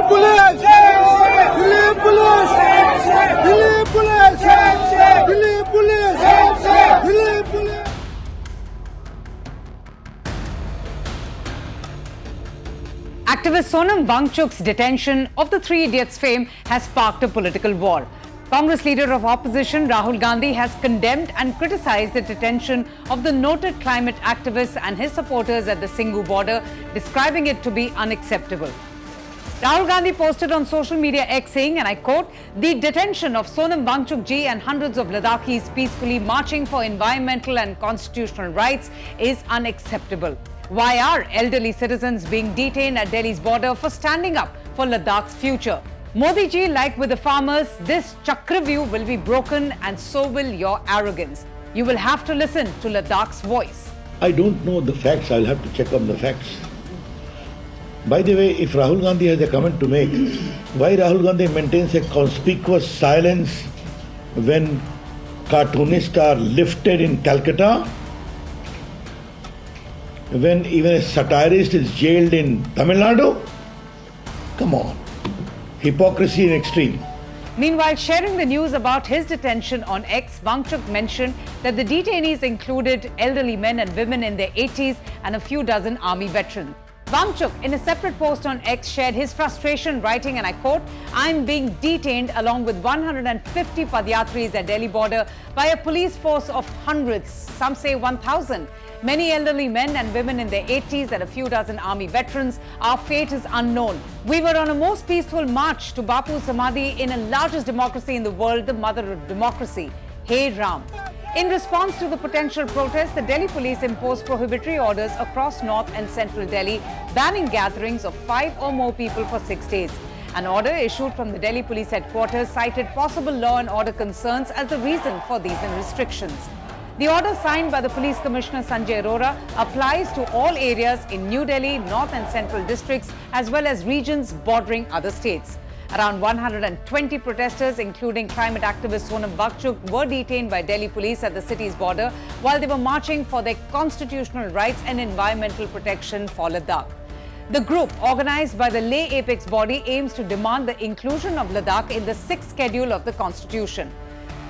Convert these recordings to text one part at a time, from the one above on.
police! Delhi police! Delhi police! Delhi police! Delhi police! Activist Sonam Wangchuk's detention of the Three Idiots fame has sparked a political war. Congress Leader of Opposition Rahul Gandhi has condemned and criticized the detention of the noted climate activist and his supporters at the Singhu border, describing it to be unacceptable. Rahul Gandhi posted on social media X saying, and I quote, "The detention of Sonam Wangchuk ji and hundreds of Ladakhis peacefully marching for environmental and constitutional rights is unacceptable. Why are elderly citizens being detained at Delhi's border for standing up for Ladakh's future? Modi ji, like with the farmers, this Chakravyu will be broken and so will your arrogance. You will have to listen to Ladakh's voice." I don't know the facts. I'll have to check on the facts. By the way, if Rahul Gandhi has a comment to make, why Rahul Gandhi maintains a conspicuous silence when cartoonists are lifted in Calcutta, when even a satirist is jailed in Tamil Nadu? Come on. Hypocrisy in extreme. Meanwhile, sharing the news about his detention on X, Wangchuk mentioned that the detainees included elderly men and women in their 80s and a few dozen army veterans. Wangchuk, in a separate post on X, shared his frustration, writing, and I quote, "I'm being detained along with 150 Padyatris at Delhi border by a police force of hundreds, some say 1,000. Many elderly men and women in their 80s and a few dozen army veterans. Our fate is unknown. We were on a most peaceful march to Bapu's Samadhi in the largest democracy in the world, the mother of democracy. Hey Ram." In response to the potential protest, the Delhi police imposed prohibitory orders across North and Central Delhi, banning gatherings of 5 or more people for 6 days. An order issued from the Delhi police headquarters cited possible law and order concerns as the reason for these restrictions. The order, signed by the Police Commissioner Sanjay Arora, applies to all areas in New Delhi, North and Central districts, as well as regions bordering other states. Around 120 protesters, including climate activist Sonam Wangchuk, were detained by Delhi police at the city's border while they were marching for their constitutional rights and environmental protection for Ladakh. The group, organized by the Leh apex body, aims to demand the inclusion of Ladakh in the 6th schedule of the constitution.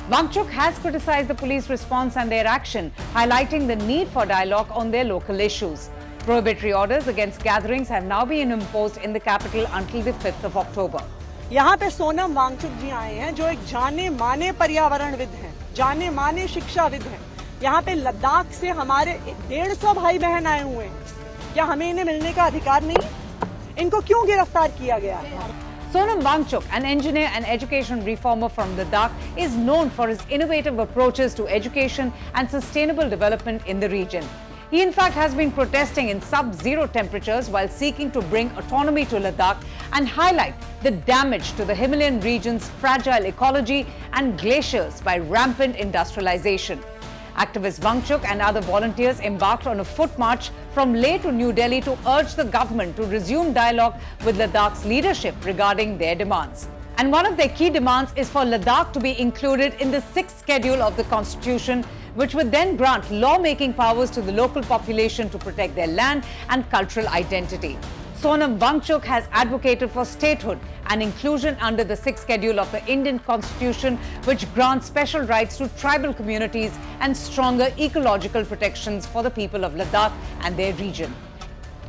Wangchuk has criticized the police response and their action, highlighting the need for dialogue on their local issues. Prohibitory orders against gatherings have now been imposed in the capital until the 5th of October. यहाँ पे सोनम वांगचुक जी आए हैं जो एक जाने माने पर्यावरणविद हैं, जाने माने शिक्षाविद हैं। यहाँ पे लद्दाख से हमारे 150 भाई बहन आए हुए हैं। क्या हमें इन्हें मिलने का अधिकार नहीं? इनको क्यों गिरफ्तार किया गया है? Sonam Wangchuk, an engineer and education reformer from Ladakh, is known for his innovative approaches to education and sustainable development in the region. He in fact has been protesting in sub-zero temperatures while seeking to bring autonomy to Ladakh and highlight the damage to the Himalayan region's fragile ecology and glaciers by rampant industrialization. Activist Wangchuk and other volunteers embarked on a foot march from Leh to New Delhi to urge the government to resume dialogue with Ladakh's leadership regarding their demands. And one of their key demands is for Ladakh to be included in the 6th schedule of the constitution, which would then grant law-making powers to the local population to protect their land and cultural identity. Sonam Wangchuk has advocated for statehood and inclusion under the 6th schedule of the Indian Constitution, which grants special rights to tribal communities and stronger ecological protections for the people of Ladakh and their region.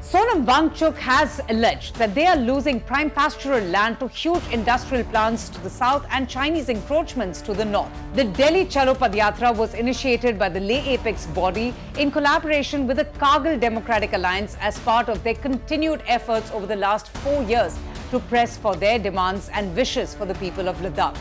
Sonam Wangchuk has alleged that they are losing prime pastoral land to huge industrial plants to the south and Chinese encroachments to the north. The Delhi Chalo Padyatra was initiated by the Leh apex body in collaboration with the Kargil Democratic Alliance as part of their continued efforts over the last 4 years to press for their demands and wishes for the people of Ladakh.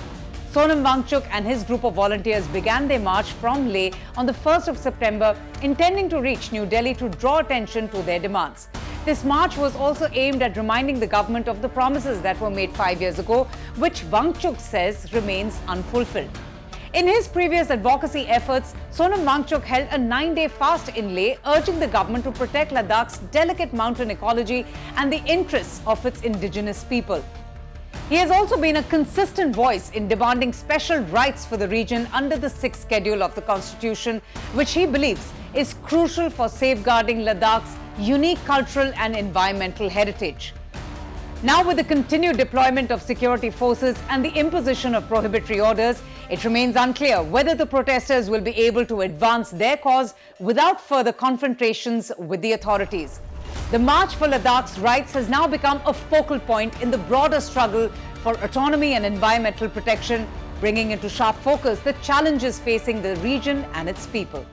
Sonam Wangchuk and his group of volunteers began their march from Leh on the 1st of September, intending to reach New Delhi to draw attention to their demands. This march was also aimed at reminding the government of the promises that were made 5 years ago, which Wangchuk says remains unfulfilled. In his previous advocacy efforts, Sonam Wangchuk held a 9-day fast in Leh, urging the government to protect Ladakh's delicate mountain ecology and the interests of its indigenous people. He has also been a consistent voice in demanding special rights for the region under the 6th schedule of the Constitution, which he believes is crucial for safeguarding Ladakh's unique cultural and environmental heritage. Now, with the continued deployment of security forces and the imposition of prohibitory orders, it remains unclear whether the protesters will be able to advance their cause without further confrontations with the authorities. The March for Ladakh's rights has now become a focal point in the broader struggle for autonomy and environmental protection, bringing into sharp focus the challenges facing the region and its people.